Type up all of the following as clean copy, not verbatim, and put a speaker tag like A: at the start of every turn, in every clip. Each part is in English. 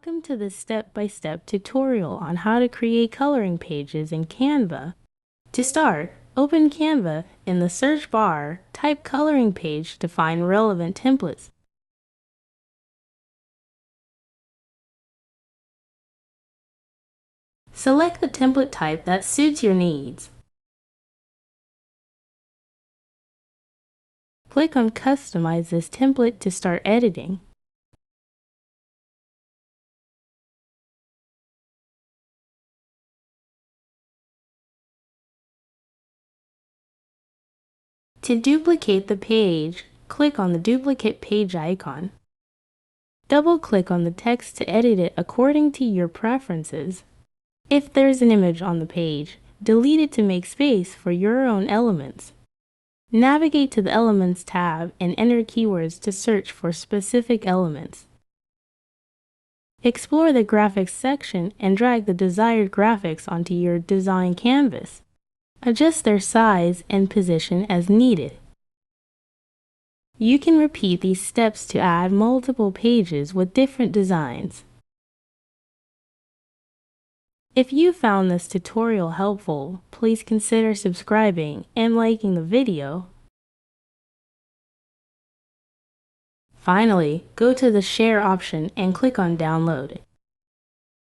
A: Welcome to this step-by-step tutorial on how to create coloring pages in Canva. To start, open Canva. In the search bar, type coloring page to find relevant templates. Select the template type that suits your needs. Click on Customize this template to start editing. To duplicate the page, click on the duplicate page icon. Double-click on the text to edit it according to your preferences. If there's an image on the page, delete it to make space for your own elements. Navigate to the Elements tab and enter keywords to search for specific elements. Explore the Graphics section and drag the desired graphics onto your design canvas. Adjust their size and position as needed. You can repeat these steps to add multiple pages with different designs. If you found this tutorial helpful, please consider subscribing and liking the video. Finally, go to the Share option and click on Download.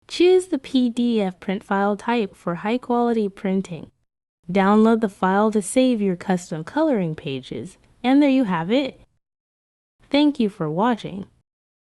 A: Choose the PDF print file type for high-quality printing. Download the file to save your custom coloring pages, and there you have it. Thank you for watching.